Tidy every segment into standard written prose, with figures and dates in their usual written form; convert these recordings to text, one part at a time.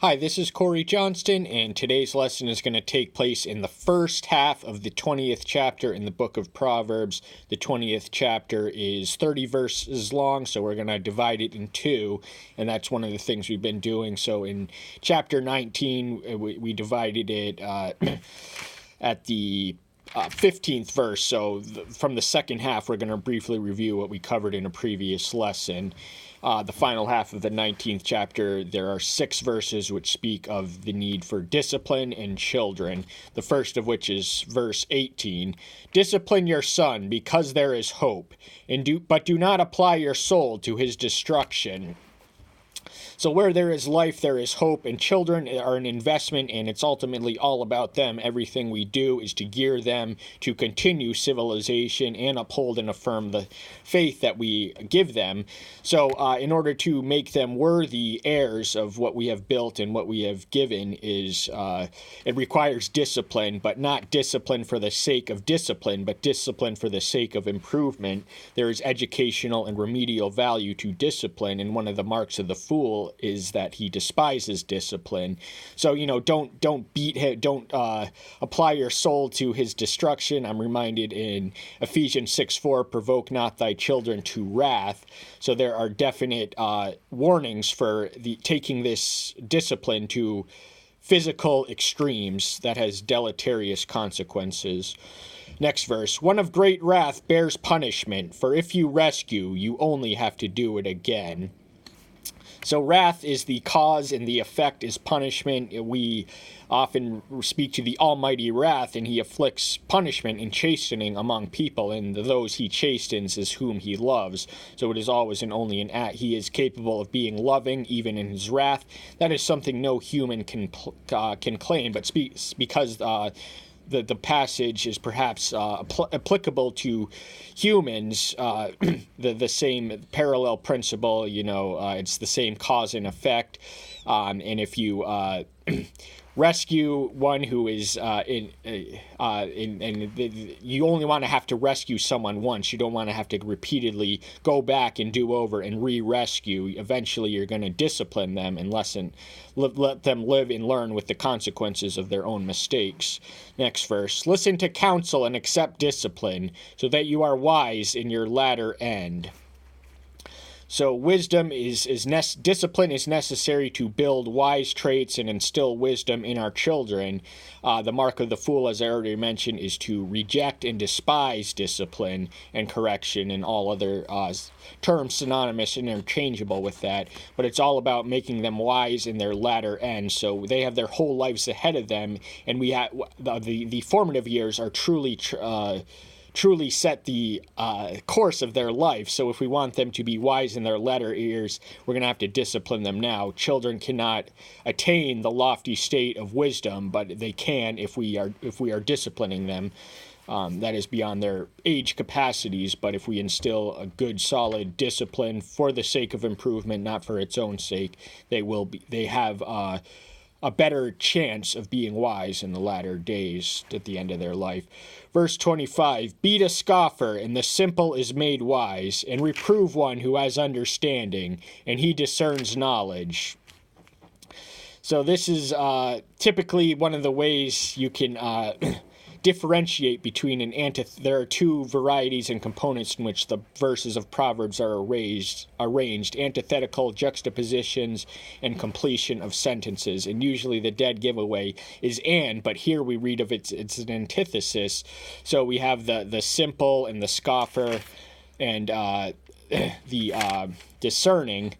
Hi, this is Corey Johnston, and today's lesson is going to take place in the first half of the 20th chapter in the book of Proverbs. The 20th chapter is 30 verses long, so we're going to divide it in two, and that's one of the things we've been doing. So in chapter 19, we divided it at the 15th verse, so from the second half, we're going to briefly review what we covered in a previous lesson. The final half of the 19th chapter, there are 6 verses which speak of the need for discipline in children. The first of which is verse 18. Discipline your son because there is hope, but do not apply your soul to his destruction. So where there is life, there is hope, and children are an investment, and it's ultimately all about them. Everything we do is to gear them to continue civilization and uphold and affirm the faith that we give them. So in order to make them worthy heirs of what we have built and what we have given, it requires discipline, but not discipline for the sake of discipline, but discipline for the sake of improvement. There is educational and remedial value to discipline, and one of the marks of the fool is that he despises discipline. So, don't beat him, don't apply your soul to his destruction. I'm reminded in Ephesians 6:4, provoke not thy children to wrath. So there are definite warnings for taking this discipline to physical extremes that has deleterious consequences. Next verse, one of great wrath bears punishment, for if you rescue, you only have to do it again. So wrath is the cause and the effect is punishment. We often speak to the almighty wrath, and he afflicts punishment and chastening among people, and those he chastens is whom he loves. So it is always and only an act. He is capable of being loving even in his wrath. That is something no human can claim, but because the passage is perhaps applicable to humans, the same parallel principle, it's the same cause and effect. And if you rescue one who is you only want to have to rescue someone once. You don't want to have to repeatedly go back and do over and re-rescue. Eventually you're going to discipline them and let them live and learn with the consequences of their own mistakes. Next verse, listen to counsel and accept discipline, so that you are wise in your latter end. So discipline is necessary to build wise traits and instill wisdom in our children. The mark of the fool, as I already mentioned, is to reject and despise discipline and correction and all other terms synonymous and interchangeable with that. But it's all about making them wise in their latter end. So they have their whole lives ahead of them, and we have the formative years are truly set the course of their life. So if we want them to be wise in their latter years, we're going to have to discipline them now. Children cannot attain the lofty state of wisdom, but they can if we are disciplining them. That is beyond their age capacities, but if we instill a good, solid discipline for the sake of improvement, not for its own sake, they have a better chance of being wise in the latter days at the end of their life. Verse 25, beat a scoffer, and the simple is made wise, and reprove one who has understanding, and he discerns knowledge. So this is typically one of the ways you can differentiate between there are two varieties and components in which the verses of Proverbs are arranged, antithetical juxtapositions and completion of sentences. And usually the dead giveaway is and, but here we read of it's an antithesis. So we have the simple and the scoffer and the discerning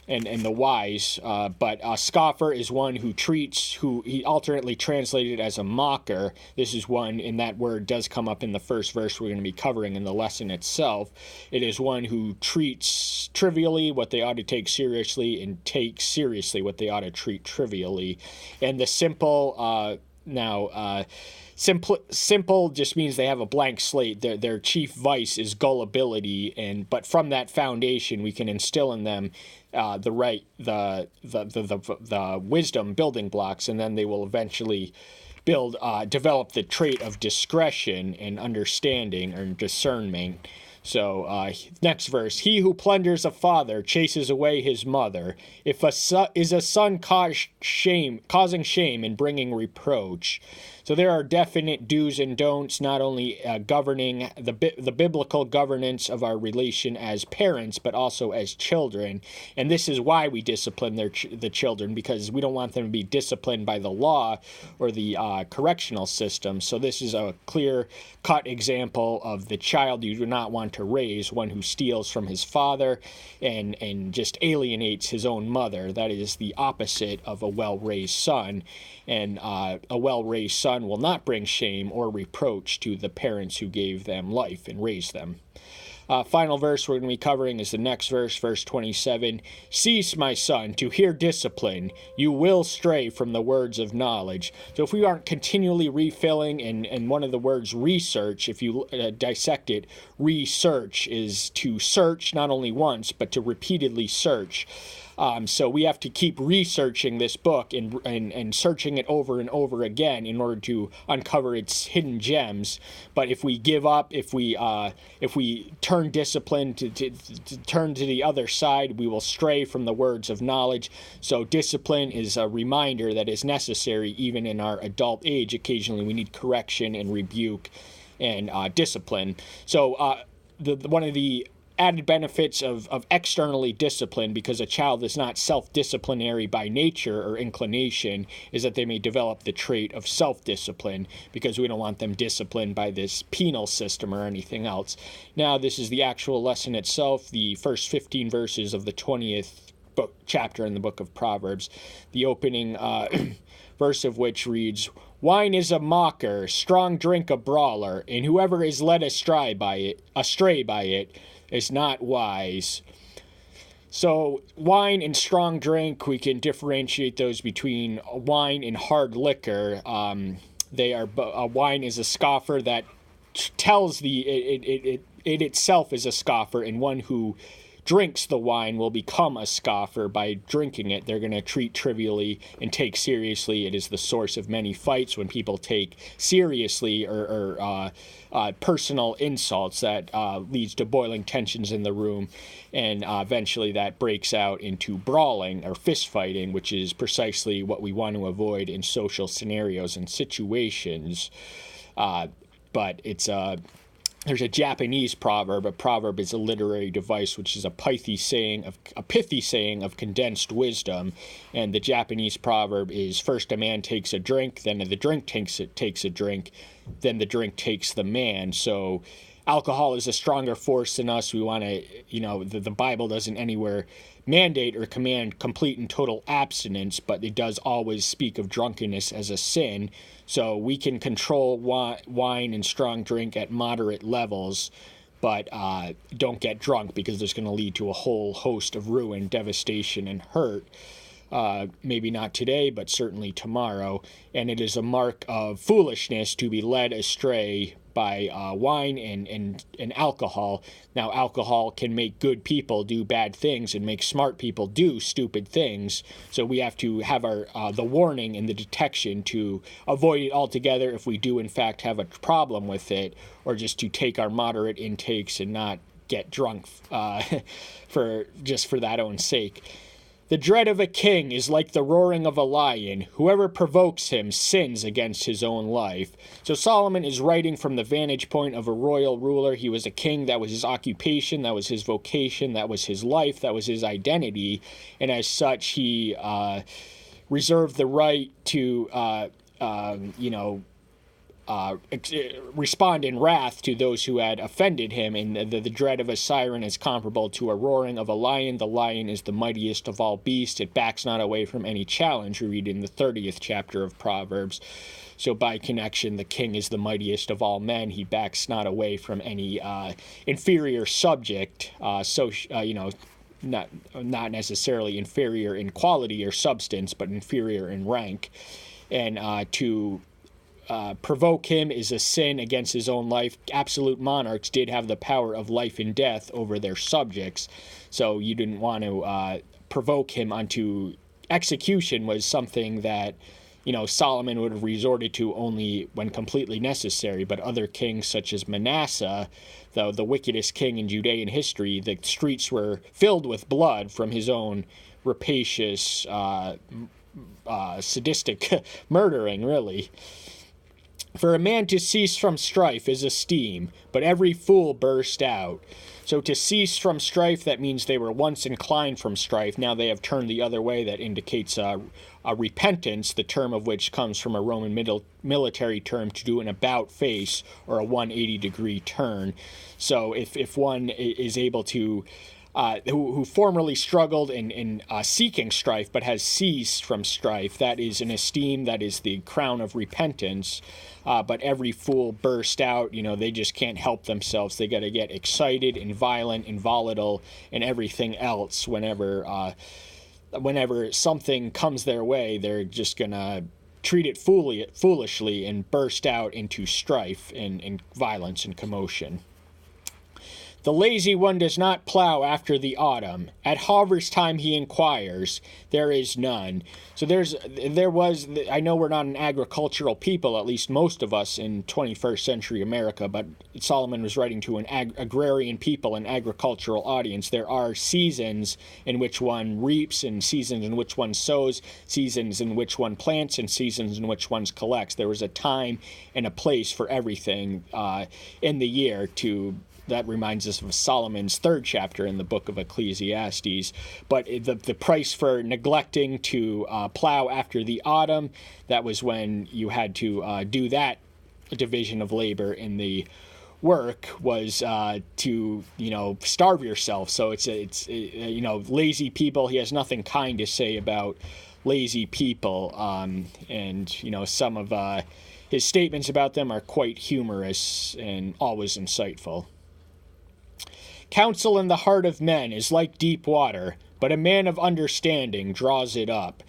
and the wise, but a scoffer is one who he alternately translated as a mocker. This is one, and that word does come up in the first verse we're going to be covering in the lesson itself. It is one who treats trivially what they ought to take seriously and takes seriously what they ought to treat trivially. And the simple, Simple just means they have a blank slate. Their chief vice is gullibility, but from that foundation, we can instill in them the wisdom building blocks, and then they will eventually develop the trait of discretion and understanding or discernment. So next verse, he who plunders a father chases away his mother. If a son causing shame and bringing reproach. So there are definite do's and don'ts, not only governing the biblical governance of our relation as parents, but also as children. And this is why we discipline the children, because we don't want them to be disciplined by the law or the correctional system. So this is a clear-cut example of the child you do not want to raise, one who steals from his father and just alienates his own mother. That is the opposite of a well-raised son. And a well-raised son will not bring shame or reproach to the parents who gave them life and raised them. Final verse we're going to be covering is the next verse, verse 27. Cease, my son, to hear discipline. You will stray from the words of knowledge. So if we aren't continually refilling, and one of the words research, if you dissect it, research is to search not only once, but to repeatedly search. So we have to keep researching this book and searching it over and over again in order to uncover its hidden gems. But if we give up, if we turn discipline to turn to the other side, we will stray from the words of knowledge. So discipline is a reminder that is necessary even in our adult age. Occasionally we need correction and rebuke and discipline. So one of the added benefits of externally disciplined, because a child is not self-disciplinary by nature or inclination, is that they may develop the trait of self-discipline, because we don't want them disciplined by this penal system or anything else. Now, this is the actual lesson itself, the first 15 verses of the 20th chapter in the book of Proverbs. The opening verse of which reads, wine is a mocker, strong drink a brawler, and whoever is led astray by it is not wise. So wine and strong drink, we can differentiate those between wine and hard liquor. Wine is a scoffer that tells it itself is a scoffer, and one who drinks the wine will become a scoffer by drinking it. They're going to treat trivially and take seriously. It is the source of many fights when people take seriously or personal insults that leads to boiling tensions in the room, and eventually that breaks out into brawling or fist fighting, which is precisely what we want to avoid in social scenarios and situations. But there's a Japanese proverb. A proverb is a literary device, which is a pithy saying of condensed wisdom. And the Japanese proverb is, first a man takes a drink, then the drink takes a drink, then the drink takes the man. So alcohol is a stronger force than us. We want to, the Bible doesn't anywhere mandate or command complete and total abstinence, but it does always speak of drunkenness as a sin. So we can control wine and strong drink at moderate levels, but don't get drunk, because there's going to lead to a whole host of ruin, devastation, and hurt. Maybe not today, but certainly tomorrow. And it is a mark of foolishness to be led astray by wine and alcohol. Now, alcohol can make good people do bad things and make smart people do stupid things. So we have to have the warning and the detection to avoid it altogether if we do in fact have a problem with it, or just to take our moderate intakes and not get drunk for that own sake. The dread of a king is like the roaring of a lion. Whoever provokes him sins against his own life. So Solomon is writing from the vantage point of a royal ruler. He was a king. That was his occupation. That was his vocation. That was his life. That was his identity. And as such, he reserved the right to, respond in wrath to those who had offended him. And the dread of a siren is comparable to a roaring of a lion. The lion is the mightiest of all beasts. It backs not away from any challenge. We read in the 30th chapter of Proverbs. So by connection, the king is the mightiest of all men. He backs not away from any inferior subject. Not necessarily inferior in quality or substance, but inferior in rank. And to provoke him is a sin against his own life. Absolute monarchs did have the power of life and death over their subjects, so you didn't want to provoke him unto execution. Was something that Solomon would have resorted to only when completely necessary, but other kings such as Manasseh, the wickedest king in Judean history, the streets were filled with blood from his own rapacious, sadistic murdering, really. For a man to cease from strife is esteem, but every fool burst out. So to cease from strife, that means they were once inclined from strife. Now they have turned the other way. That indicates a repentance, the term of which comes from a Roman military term to do an about face or a 180-degree turn. So if one is able to who formerly struggled in seeking strife but has ceased from strife, that is an esteem, that is the crown of repentance. But every fool burst out, they just can't help themselves. They got to get excited and violent and volatile and everything else whenever something comes their way. They're just going to treat it foolishly and burst out into strife and violence and commotion. The lazy one does not plow after the autumn. At harvest time he inquires. There is none. So I know we're not an agricultural people, at least most of us in 21st century America, but Solomon was writing to an agrarian people, an agricultural audience. There are seasons in which one reaps, and seasons in which one sows, seasons in which one plants, and seasons in which one collects. There was a time and a place for everything in the year to... That reminds us of Solomon's third chapter in the book of Ecclesiastes. But the price for neglecting to plow after the autumn, that was when you had to do that division of labor in the work, was to starve yourself. So it's lazy people. He has nothing kind to say about lazy people, and some of his statements about them are quite humorous and always insightful. Counsel in the heart of men is like deep water, but a man of understanding draws it up.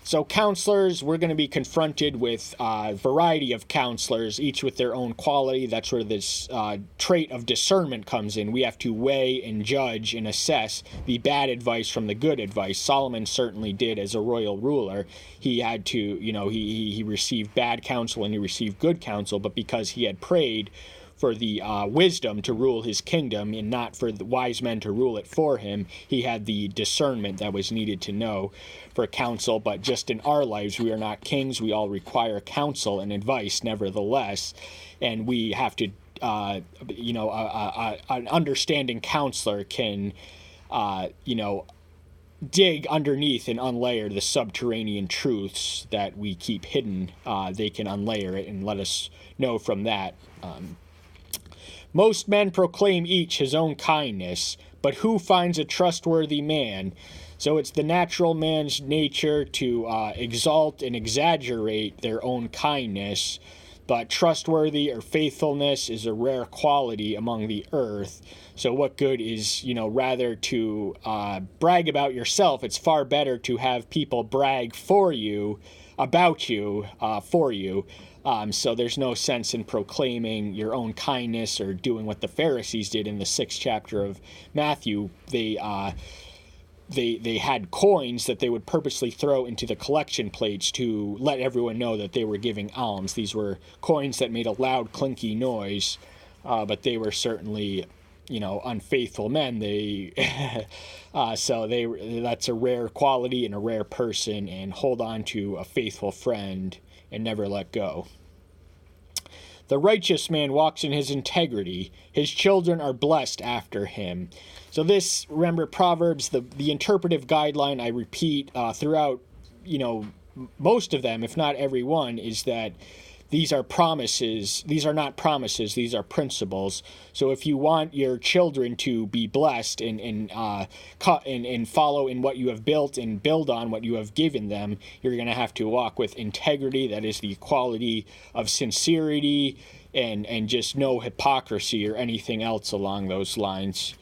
So counselors, we're going to be confronted with a variety of counselors, each with their own quality. That's where this trait of discernment comes in. We have to weigh and judge and assess the bad advice from the good advice. Solomon certainly did as a royal ruler. He had to, he received bad counsel and he received good counsel, but because he had prayed for the wisdom to rule his kingdom and not for the wise men to rule it for him, he had the discernment that was needed to know for counsel. But just in our lives, we are not kings. We all require counsel and advice nevertheless, and we have to an understanding counselor can dig underneath and unlayer the subterranean truths that we keep hidden. They can unlayer it and let us know from that. Most men proclaim each his own kindness, but who finds a trustworthy man? So it's the natural man's nature to exalt and exaggerate their own kindness, but trustworthy or faithfulness is a rare quality among the earth. So what good is, rather to brag about yourself? It's far better to have people brag for you, about you, for you. So there's no sense in proclaiming your own kindness or doing what the Pharisees did in the 6th chapter of Matthew. They had coins that they would purposely throw into the collection plates to let everyone know that they were giving alms. These were coins that made a loud, clinky noise, but they were certainly, unfaithful men. That's a rare quality and a rare person, and hold on to a faithful friend and never let go. The righteous man walks in his integrity. His children are blessed after him. So this, remember, Proverbs, the interpretive guideline, I repeat throughout, most of them, if not every one, is that these are promises. These are not promises. These are principles. So if you want your children to be blessed and follow in what you have built and build on what you have given them, you're going to have to walk with integrity. That is the quality of sincerity and just no hypocrisy or anything else along those lines.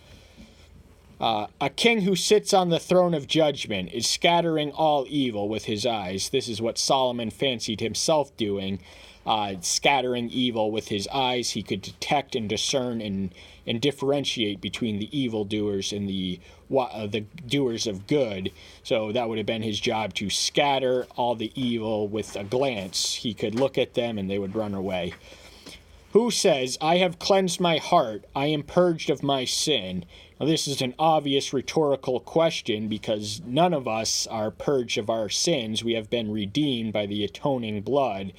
A king who sits on the throne of judgment is scattering all evil with his eyes. This is what Solomon fancied himself doing. scattering evil with his eyes. He could detect and discern and differentiate between the evildoers and the doers of good. So that would have been his job, to scatter all the evil with a glance. He could look at them and they would run away. Who says, I have cleansed my heart, I am purged of my sin? Now, this is an obvious rhetorical question, because none of us are purged of our sins. We have been redeemed by the atoning blood.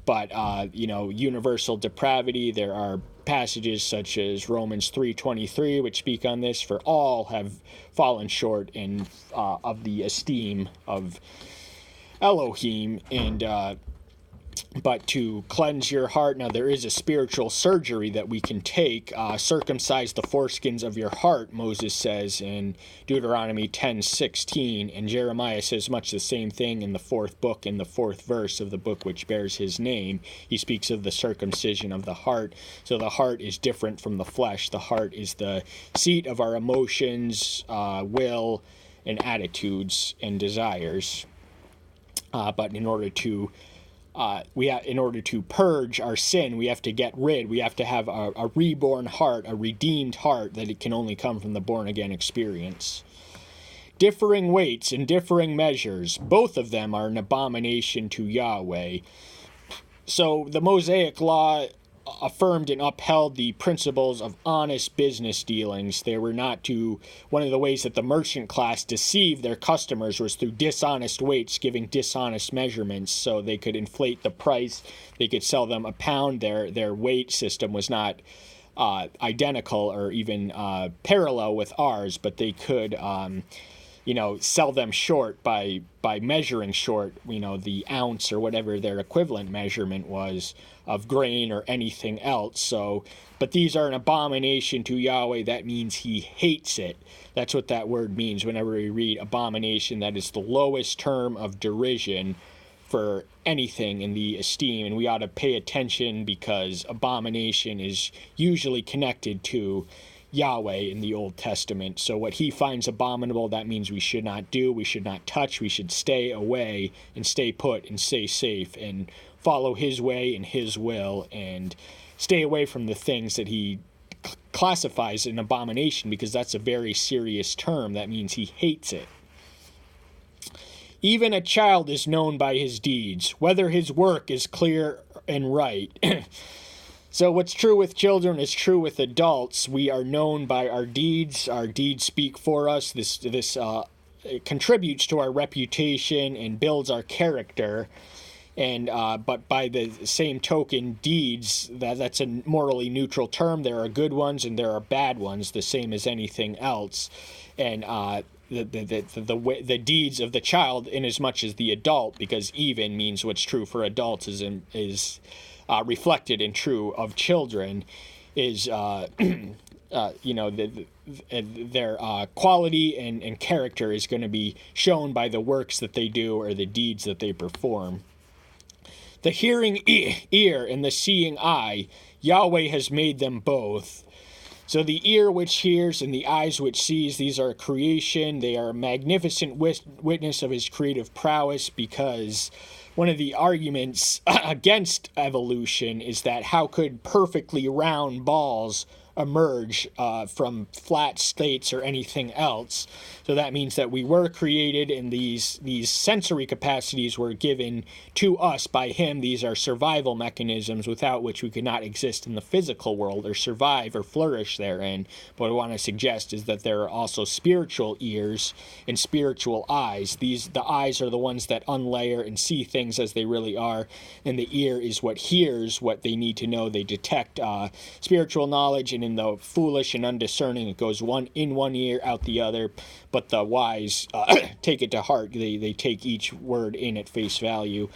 But, universal depravity, there are passages such as Romans 3:23, which speak on this, for all have fallen short of the esteem of Elohim, but to cleanse your heart. Now, there is a spiritual surgery that we can take. Circumcise the foreskins of your heart, Moses says in Deuteronomy 10:16, and Jeremiah says much the same thing in the 4th book, in the 4th verse of the book which bears his name. He speaks of the circumcision of the heart. So the heart is different from the flesh. The heart is the seat of our emotions, will, and attitudes and desires. But in order to purge our sin, we have to get rid. We have to have a reborn heart, a redeemed heart, that it can only come from the born-again experience. Differing weights and differing measures, both of them are an abomination to Yahweh. So the Mosaic Law affirmed and upheld the principles of honest business dealings. They were not to, one of the ways that the merchant class deceived their customers was through dishonest weights, giving dishonest measurements, so they could inflate the price. They could sell them a pound. Their weight system was not identical or even parallel with ours, but they could sell them short by measuring short, the ounce or whatever their equivalent measurement was of grain or anything else. So, but these are an abomination to Yahweh. That means he hates it. That's what that word means. Whenever we read abomination, that is the lowest term of derision for anything in the esteem, and we ought to pay attention, because abomination is usually connected to Yahweh in the Old Testament. So what he finds abominable, that means we should not do, we should not touch, we should stay away and stay put and stay safe and follow his way and his will, and stay away from the things that he classifies an abomination, because that's a very serious term. That means he hates it. Even a child is known by his deeds, whether his work is clear and right. So what's true with children is true with adults. We are known by our deeds. Our deeds speak for us. This contributes to our reputation and builds our character. And but by the same token, deeds, that's a morally neutral term. There are good ones and there are bad ones, the same as anything else. And the deeds of the child, in as much as the adult, because even means what's true for adults is reflected and true of children, is their quality and character is going to be shown by the works that they do or the deeds that they perform. The hearing ear and the seeing eye, Yahweh has made them both. So the ear which hears and the eyes which sees, these are creation. They are a magnificent witness of his creative prowess, because one of the arguments against evolution is that how could perfectly round balls emerge from flat states or anything else? So that means that we were created, and these sensory capacities were given to us by him. These are survival mechanisms without which we could not exist in the physical world or survive or flourish therein. But what I want to suggest is that there are also spiritual ears and spiritual eyes. The eyes are the ones that unlayer and see things as they really are, and the ear is what hears what they need to know. They detect spiritual knowledge, and in the foolish and undiscerning, it goes in one ear, out the other. But the wise take it to heart. They take each word in at face value.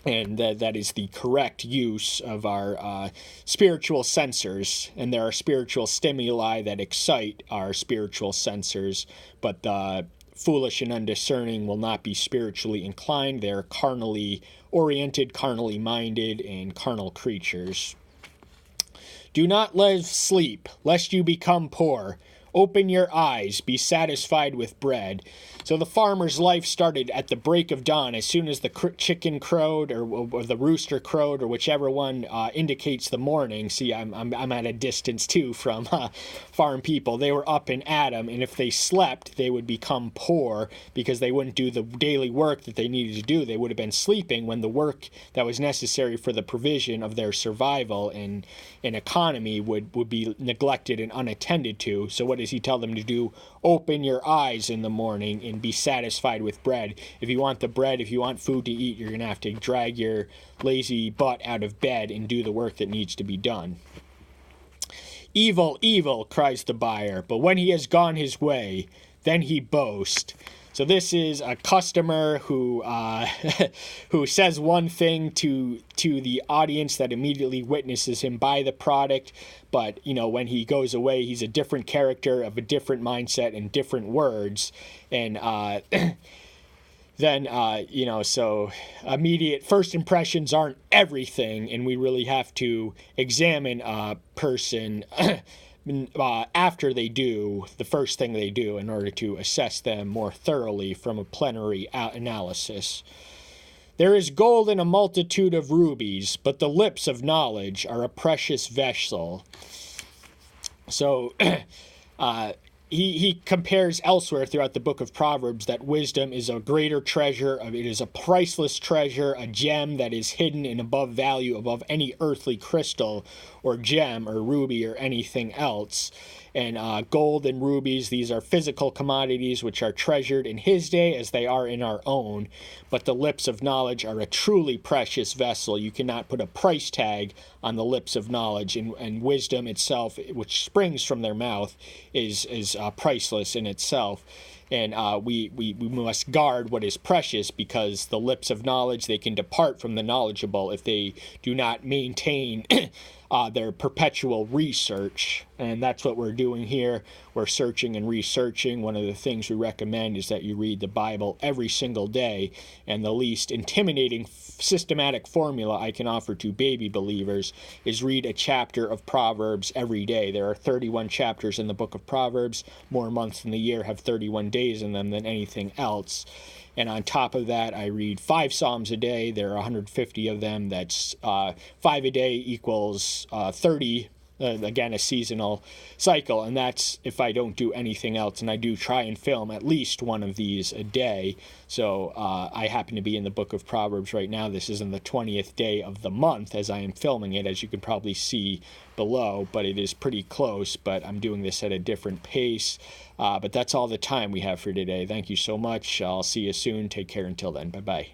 And that is the correct use of our spiritual sensors. And there are spiritual stimuli that excite our spiritual sensors. But the foolish and undiscerning will not be spiritually inclined. They're carnally oriented, carnally minded, and carnal creatures. Do not let sleep, lest you become poor. Open your eyes, be satisfied with bread. So the farmer's life started at the break of dawn. As soon as the chicken crowed or the rooster crowed, or whichever one indicates the morning. See, I'm at a distance too from farm people. They were up and at 'em, and if they slept, they would become poor because they wouldn't do the daily work that they needed to do. They would have been sleeping when the work that was necessary for the provision of their survival and economy would be neglected and unattended to. So what does he tell them to do? Open your eyes in the morning and be satisfied with bread. If you want the bread, if you want food to eat, you're going to have to drag your lazy butt out of bed and do the work that needs to be done. Evil, evil, cries the buyer, but when he has gone his way, then he boasts. So this is a customer who who says one thing to the audience that immediately witnesses him buy the product, but when he goes away, he's a different character of a different mindset and different words, and then so immediate first impressions aren't everything, and we really have to examine a person after they do the first thing they do in order to assess them more thoroughly from a plenary analysis. There is gold in a multitude of rubies, but the lips of knowledge are a precious vessel. So he compares elsewhere throughout the book of Proverbs that wisdom is a greater treasure, it is a priceless treasure, a gem that is hidden and above value, above any earthly crystal or gem or ruby or anything else. And gold and rubies, these are physical commodities which are treasured in his day as they are in our own. But the lips of knowledge are a truly precious vessel. You cannot put a price tag on the lips of knowledge. And wisdom itself, which springs from their mouth, is priceless in itself. And we must guard what is precious, because the lips of knowledge, they can depart from the knowledgeable if they do not maintain their perpetual research. And that's what we're doing here. We're searching and researching. One of the things we recommend is that you read the Bible every single day. And the least intimidating systematic formula I can offer to baby believers is read a chapter of Proverbs every day. There are 31 chapters in the book of Proverbs. More months in the year have 31 days in them than anything else. And on top of that, I read 5 Psalms a day. There are 150 of them. That's 5 a day equals 30. Again, a seasonal cycle. And that's if I don't do anything else. And I do try and film at least one of these a day. So I happen to be in the book of Proverbs right now. This is in the 20th day of the month as I am filming it, as you can probably see below. But it is pretty close. But I'm doing this at a different pace. But that's all the time we have for today. Thank you so much. I'll see you soon. Take care until then. Bye-bye.